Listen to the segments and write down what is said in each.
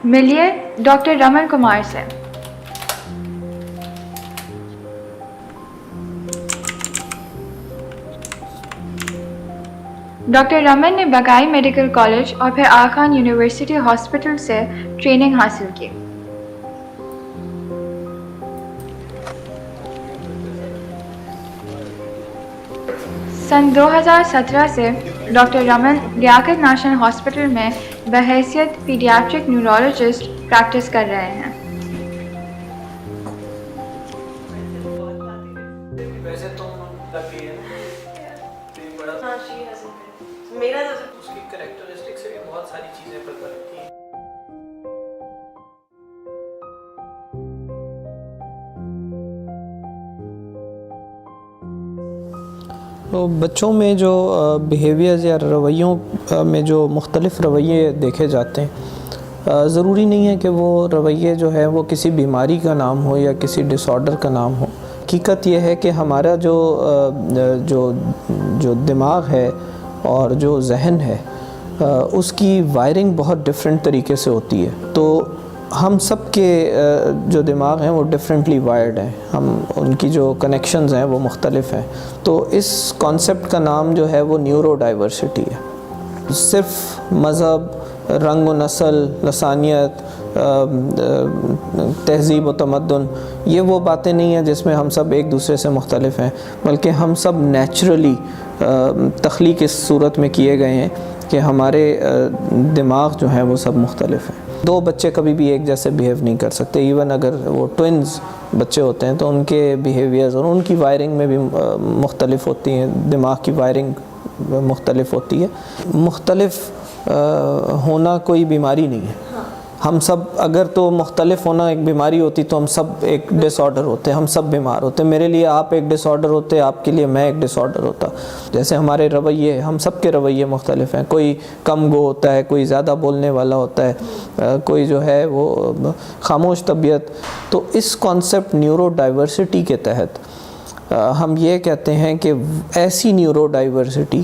ملیے ڈاکٹر رمن کمار سے۔ ڈاکٹر رمن نے بگائی میڈیکل کالج اور پھر آغا خان یونیورسٹی ہاسپٹل سے ٹریننگ حاصل کی۔ سن 2017 سے ڈاکٹر رمن لیاقت نیشنل ہاسپٹل میں بحیثیت پیڈیاٹرک نیورولوجسٹ پریکٹس کر رہے ہیں۔ ویسے تو لگ گئی ہے نا، میرا اس کی کریکٹرسٹک سے بھی بہت ساری چیزیں پتہ لگتی ہیں۔ تو بچوں میں جو بیہیویئرز یا رویوں میں جو مختلف رویے دیکھے جاتے ہیں، ضروری نہیں ہے کہ وہ رویے جو ہے وہ کسی بیماری کا نام ہو یا کسی ڈس آرڈر کا نام ہو۔ حقیقت یہ ہے کہ ہمارا جو دماغ ہے اور جو ذہن ہے اس کی وائرنگ بہت ڈفرینٹ طریقے سے ہوتی ہے۔ تو ہم سب کے جو دماغ ہیں وہ ڈفرینٹلی وائرڈ ہیں، ان کی جو کنیکشنز ہیں وہ مختلف ہیں۔ تو اس کانسیپٹ کا نام جو ہے وہ نیورو ڈائیورسٹی ہے۔ صرف مذہب، رنگ و نسل، لسانیت، تہذیب و تمدن، یہ وہ باتیں نہیں ہیں جس میں ہم سب ایک دوسرے سے مختلف ہیں، بلکہ ہم سب نیچرلی تخلیق اس صورت میں کیے گئے ہیں کہ ہمارے دماغ جو ہیں وہ سب مختلف ہیں۔ دو بچے کبھی بھی ایک جیسے بیہیو نہیں کر سکتے، ایون اگر وہ ٹوئنز بچے ہوتے ہیں تو ان کے بیہیویئرز اور ان کی وائرنگ میں بھی مختلف ہوتی ہیں، دماغ کی وائرنگ مختلف ہوتی ہے۔ مختلف ہونا کوئی بیماری نہیں ہے۔ ہم سب اگر تو مختلف ہونا ایک بیماری ہوتی تو ہم سب ایک ڈس آرڈر ہوتے، ہم سب بیمار ہوتے۔ میرے لیے آپ ایک ڈس آرڈر ہوتے، آپ کے لیے میں ایک ڈس آرڈر ہوتا۔ جیسے ہمارے رویے، ہم سب کے رویے مختلف ہیں، کوئی کم گو ہوتا ہے، کوئی زیادہ بولنے والا ہوتا ہے، کوئی جو ہے وہ خاموش طبیعت۔ تو اس کانسیپٹ نیورو ڈائیورسٹی کے تحت ہم یہ کہتے ہیں کہ ایسی نیورو ڈائیورسٹی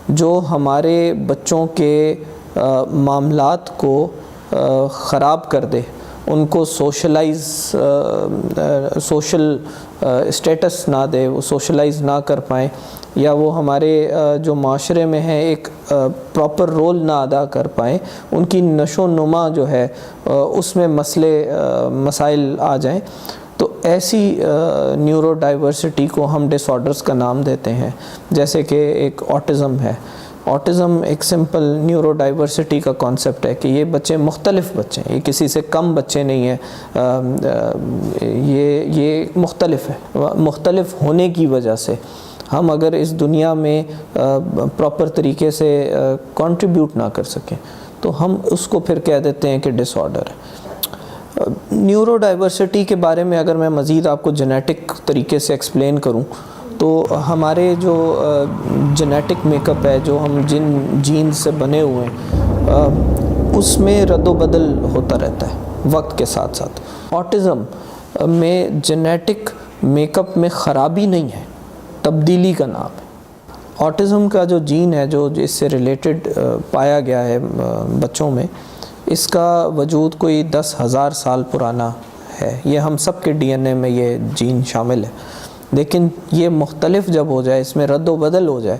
جو ہمارے بچوں کے معاملات کو خراب کر دے، ان کو سوشل اسٹیٹس نہ دے، وہ سوشلائز نہ کر پائیں، یا وہ ہمارے جو معاشرے میں ہیں ایک پراپر رول نہ ادا کر پائیں، ان کی نشو و نما جو ہے اس میں مسائل آ جائیں، تو ایسی نیورو ڈائیورسٹی کو ہم ڈس آرڈرز کا نام دیتے ہیں۔ جیسے کہ ایک آٹزم ہے۔ آٹزم ایک سمپل نیورو ڈائیورسٹی کا کانسیپٹ ہے کہ یہ بچے مختلف بچے ہیں، یہ کسی سے کم بچے نہیں ہیں، یہ مختلف ہے۔ مختلف ہونے کی وجہ سے ہم اگر اس دنیا میں پراپر طریقے سے کنٹریبیوٹ نہ کر سکیں تو ہم اس کو پھر کہہ دیتے ہیں کہ ڈس آرڈر ہے۔ نیورو ڈائیورسٹی کے بارے میں اگر میں مزید آپ کو جینیٹک طریقے سے ایکسپلین کروں تو ہمارے جو جینیٹک میک اپ ہے، جو ہم جن جین سے بنے ہوئے ہیں، اس میں رد و بدل ہوتا رہتا ہے وقت کے ساتھ ساتھ۔ آٹزم میں جینیٹک میک اپ میں خرابی نہیں ہے، تبدیلی کا نام ہے۔ آٹزم کا جو جین ہے جو اس سے ریلیٹڈ پایا گیا ہے بچوں میں، اس کا وجود کوئی 10,000 سال پرانا ہے۔ یہ ہم سب کے ڈی این اے میں یہ جین شامل ہے، لیکن یہ مختلف جب ہو جائے، اس میں رد و بدل ہو جائے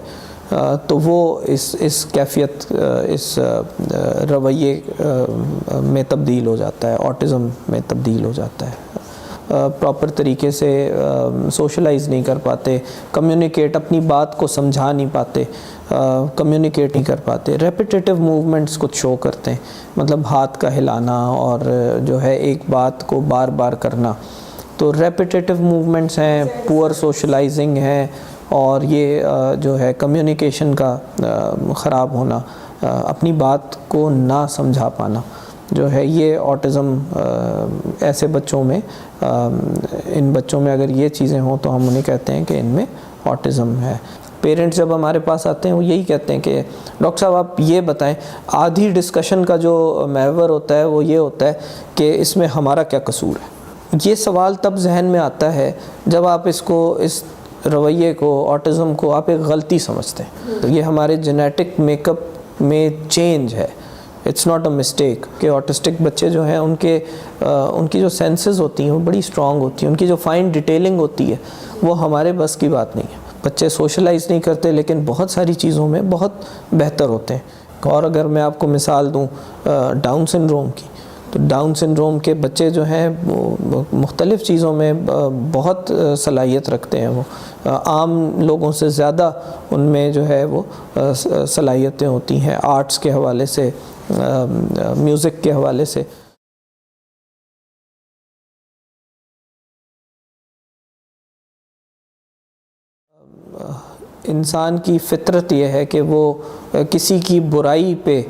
تو وہ اس کیفیت، اس رویے میں تبدیل ہو جاتا ہے، آٹزم میں تبدیل ہو جاتا ہے۔ پراپر طریقے سے سوشلائز نہیں کر پاتے، کمیونیکیٹ، اپنی بات کو سمجھا نہیں پاتے، کمیونیکیٹ نہیں کر پاتے، ریپیٹیٹیو موومنٹس کچھ شو کرتے ہیں، مطلب ہاتھ کا ہلانا اور جو ہے ایک بات کو بار بار کرنا۔ تو ریپیٹیٹیو موومنٹس ہیں، پور سوشلائزنگ ہے، اور یہ جو ہے کمیونیکیشن کا خراب ہونا، اپنی بات کو نہ سمجھا پانا جو ہے، یہ آٹزم ایسے بچوں میں، ان بچوں میں اگر یہ چیزیں ہوں تو ہم انہیں کہتے ہیں کہ ان میں آٹزم ہے۔ پیرنٹس جب ہمارے پاس آتے ہیں وہ یہی کہتے ہیں کہ ڈاکٹر صاحب آپ یہ بتائیں، آدھی ڈسکشن کا جو محور ہوتا ہے وہ یہ ہوتا ہے کہ اس میں ہمارا کیا قصور ہے۔ یہ سوال تب ذہن میں آتا ہے جب آپ اس رویے کو، آٹزم کو آپ ایک غلطی سمجھتے ہیں۔ تو یہ ہمارے جینیٹک میک اپ میں چینج ہے، اٹس ناٹ اے مسٹیک کہ آٹسٹک بچے جو ہیں ان کی جو سینسز ہوتی ہیں وہ بڑی اسٹرانگ ہوتی ہیں, ان کی جو فائن ڈیٹیلنگ ہوتی ہے وہ ہمارے بس کی بات نہیں ہے. بچے سوشلائز نہیں کرتے لیکن بہت ساری چیزوں میں بہت بہتر ہوتے ہیں. اور اگر میں آپ کو مثال دوں ڈاؤن سنڈروم کی, تو ڈاؤن سنڈروم کے بچے جو ہیں وہ مختلف چیزوں میں بہت صلاحیت رکھتے ہیں, وہ عام لوگوں سے زیادہ ان میں جو ہے وہ صلاحیتیں ہوتی ہیں, آرٹس کے حوالے سے, میوزک کے حوالے سے. انسان کی فطرت یہ ہے کہ وہ کسی کی برائی پہ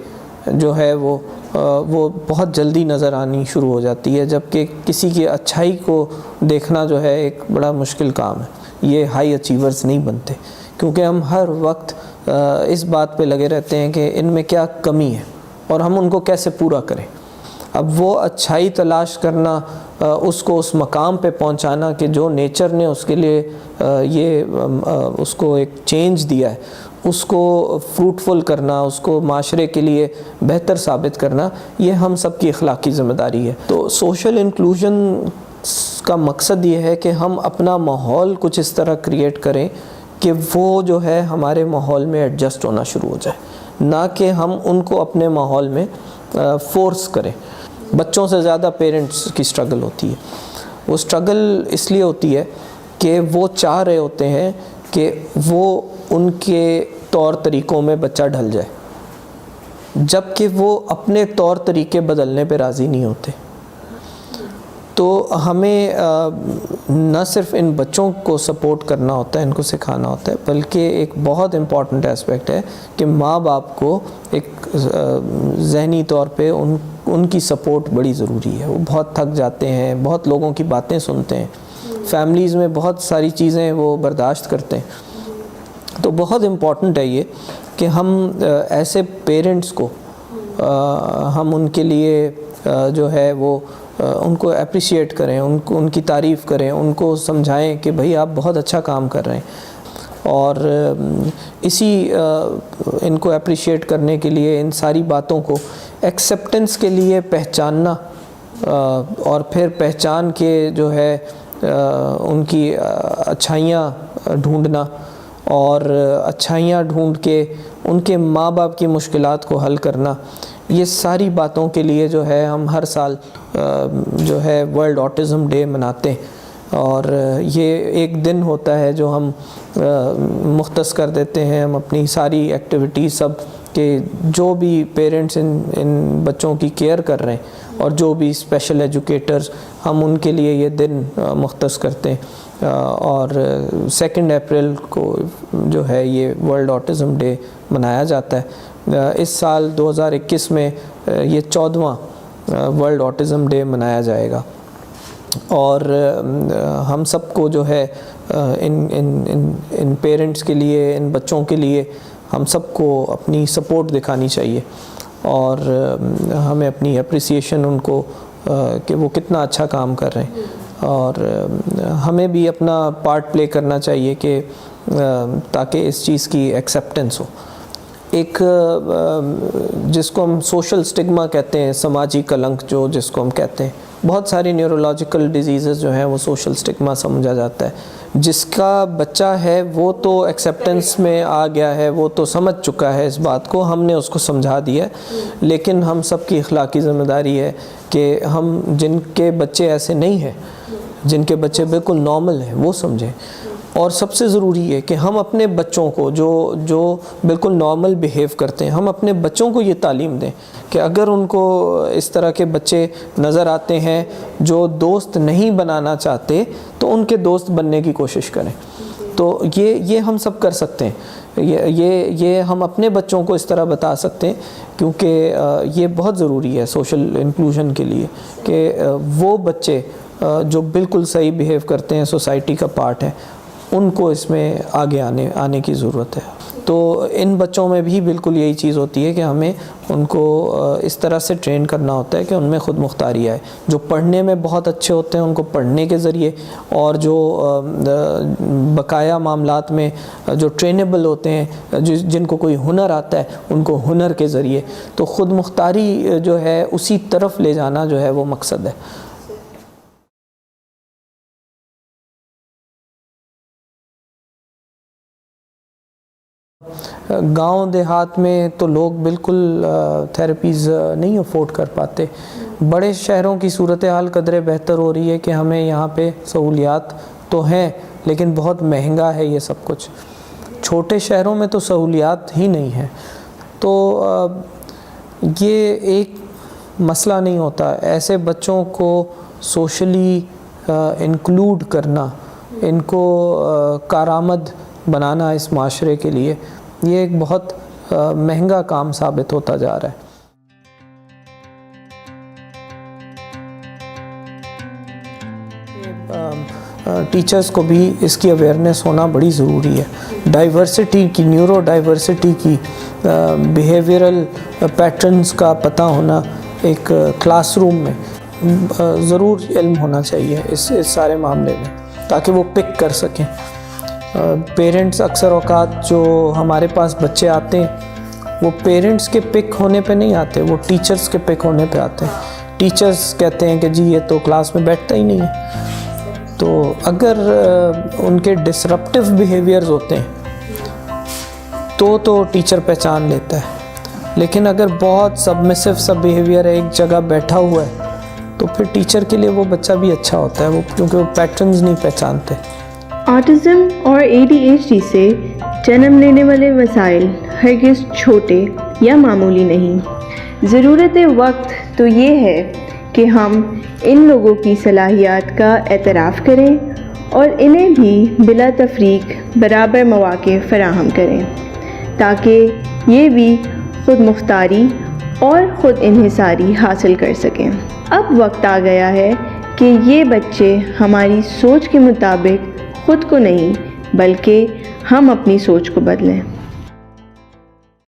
جو ہے وہ بہت جلدی نظر آنی شروع ہو جاتی ہے, جبکہ کسی کی اچھائی کو دیکھنا جو ہے ایک بڑا مشکل کام ہے. یہ ہائی اچیورز نہیں بنتے کیونکہ ہم ہر وقت اس بات پہ لگے رہتے ہیں کہ ان میں کیا کمی ہے اور ہم ان کو کیسے پورا کریں. اب وہ اچھائی تلاش کرنا, اس کو اس مقام پہ پہنچانا کہ جو نیچر نے اس کے لیے اس کو ایک چینج دیا ہے, اس کو فروٹفل کرنا, اس کو معاشرے کے لیے بہتر ثابت کرنا, یہ ہم سب کی اخلاقی ذمہ داری ہے. تو سوشل انکلوژن کا مقصد یہ ہے کہ ہم اپنا ماحول کچھ اس طرح کریٹ کریں کہ وہ جو ہے ہمارے ماحول میں ایڈجسٹ ہونا شروع ہو جائے, نہ کہ ہم ان کو اپنے ماحول میں فورس کریں. بچوں سے زیادہ پیرنٹس کی سٹرگل ہوتی ہے. وہ سٹرگل اس لیے ہوتی ہے کہ وہ چاہ رہے ہوتے ہیں کہ وہ ان کے طور طریقوں میں بچہ ڈھل جائے, جبکہ وہ اپنے طور طریقے بدلنے پہ راضی نہیں ہوتے. تو ہمیں نہ صرف ان بچوں کو سپورٹ کرنا ہوتا ہے, ان کو سکھانا ہوتا ہے, بلکہ ایک بہت امپورٹنٹ اسپیکٹ ہے کہ ماں باپ کو ایک ذہنی طور پہ ان کی سپورٹ بڑی ضروری ہے. وہ بہت تھک جاتے ہیں, بہت لوگوں کی باتیں سنتے ہیں, فیملیز میں بہت ساری چیزیں وہ برداشت کرتے ہیں. تو بہت امپورٹنٹ ہے یہ کہ ہم ایسے پیرنٹس کو ہم ان کے لیے جو ہے وہ ان کو اپریشیٹ کریں, ان کی تعریف کریں, ان کو سمجھائیں کہ بھئی آپ بہت اچھا کام کر رہے ہیں. اور اسی ان کو اپریشیٹ کرنے کے لیے ان ساری باتوں کو ایکسیپٹنس کے لیے پہچاننا, اور پھر پہچان کے جو ہے ان کی اچھائیاں ڈھونڈنا, اور اچھائیاں ڈھونڈ کے ان کے ماں باپ کی مشکلات کو حل کرنا. یہ ساری باتوں کے لیے جو ہے ہم ہر سال جو ہے ورلڈ آٹزم ڈے مناتے ہیں, اور یہ ایک دن ہوتا ہے جو ہم مختص کر دیتے ہیں. ہم اپنی ساری ایکٹیویٹیز سب کہ جو بھی پیرنٹس ان بچوں کی کیئر کر رہے ہیں اور جو بھی اسپیشل ایجوکیٹرز, ہم ان کے لیے یہ دن مختص کرتے ہیں. اور 2 اپریل کو جو ہے یہ ورلڈ آٹزم ڈے منایا جاتا ہے. اس سال 2021 میں یہ 14واں ورلڈ آٹزم ڈے منایا جائے گا. اور ہم سب کو جو ہے ان پیرنٹس کے لیے, ان بچوں کے لیے ہم سب کو اپنی سپورٹ دکھانی چاہیے, اور ہمیں اپنی اپریسیشن ان کو کہ وہ کتنا اچھا کام کر رہے ہیں, اور ہمیں بھی اپنا پارٹ پلے کرنا چاہیے کہ تاکہ اس چیز کی ایکسیپٹنس ہو. ایک جس کو ہم سوشل سٹگما کہتے ہیں, سماجی کلنک جس کو ہم کہتے ہیں, بہت ساری نیورولوجیکل ڈیزیزز جو ہیں وہ سوشل سٹگما سمجھا جاتا ہے. جس کا بچہ ہے وہ تو ایکسیپٹنس میں آ گیا ہے, وہ تو سمجھ چکا ہے اس بات کو, ہم نے اس کو سمجھا دیا ہے. لیکن ہم سب کی اخلاقی ذمہ داری ہے کہ ہم جن کے بچے ایسے نہیں ہیں, جن کے بچے بالکل نارمل ہیں, وہ سمجھیں. اور سب سے ضروری ہے کہ ہم اپنے بچوں کو جو بالکل نارمل بیہیو کرتے ہیں, ہم اپنے بچوں کو یہ تعلیم دیں کہ اگر ان کو اس طرح کے بچے نظر آتے ہیں جو دوست نہیں بنانا چاہتے, تو ان کے دوست بننے کی کوشش کریں. تو یہ ہم سب کر سکتے ہیں, یہ ہم اپنے بچوں کو اس طرح بتا سکتے ہیں, کیونکہ یہ بہت ضروری ہے سوشل انکلوژن کے لیے کہ وہ بچے جو بالکل صحیح بیہیو کرتے ہیں, سوسائٹی کا پارٹ ہے, ان کو اس میں آگے آنے کی ضرورت ہے. تو ان بچوں میں بھی بالکل یہی چیز ہوتی ہے کہ ہمیں ان کو اس طرح سے ٹرین کرنا ہوتا ہے کہ ان میں خود مختاری آئے. جو پڑھنے میں بہت اچھے ہوتے ہیں ان کو پڑھنے کے ذریعے، اور جو بقایا معاملات میں جو ٹرینیبل ہوتے ہیں، جن کو کوئی ہنر آتا ہے، ان کو ہنر کے ذریعے. تو خود مختاری جو ہے اسی طرف لے جانا جو ہے وہ مقصد ہے. گاؤں دیہات میں تو لوگ بالکل تھیراپیز نہیں افورڈ کر پاتے. بڑے شہروں کی صورتحال قدرے بہتر ہو رہی ہے کہ ہمیں یہاں پہ سہولیات تو ہیں لیکن بہت مہنگا ہے یہ سب کچھ. چھوٹے شہروں میں تو سہولیات ہی نہیں ہیں. تو یہ ایک مسئلہ نہیں ہوتا. ایسے بچوں کو سوشلی انکلوڈ کرنا، ان کو کارآمد بنانا اس معاشرے کے لیے، یہ ایک بہت مہنگا کام ثابت ہوتا جا رہا ہے. ٹیچرز کو بھی اس کی اویئرنیس ہونا بڑی ضروری ہے. ڈائیورسٹی کی، نیورو ڈائیورسٹی کی، بیہیویئرل پیٹرنز کا پتہ ہونا ایک کلاس روم میں ضرور علم ہونا چاہیے اس سارے معاملے میں، تاکہ وہ پک کر سکیں. پیرنٹس اکثر اوقات جو ہمارے پاس بچے آتے ہیں وہ پیرنٹس کے پک ہونے پہ نہیں آتے، وہ ٹیچرز کے پک ہونے پہ آتے ہیں. ٹیچرز کہتے ہیں کہ جی یہ تو کلاس میں بیٹھتا ہی نہیں ہے. تو اگر ان کے ڈسرپٹیو بیہیویئرز ہوتے ہیں تو ٹیچر پہچان لیتا ہے. لیکن اگر بہت سبمسو سا بیہیویئر ہے، ایک جگہ بیٹھا ہوا ہے، تو پھر ٹیچر کے لیے وہ بچہ بھی اچھا ہوتا ہے، وہ کیونکہ وہ پیٹرنز نہیں پہچانتے. آٹزم اور ADHD سے جنم لینے والے مسائل ہرگز چھوٹے یا معمولی نہیں. ضرورت وقت تو یہ ہے کہ ہم ان لوگوں کی صلاحیات کا اعتراف کریں اور انہیں بھی بلا تفریق برابر مواقع فراہم کریں، تاکہ یہ بھی خود مختاری اور خود انحصاری حاصل کر سکیں. اب وقت آ گیا ہے کہ یہ بچے ہماری سوچ کے مطابق خود کو نہیں بلکہ ہم اپنی سوچ کو بدلیں.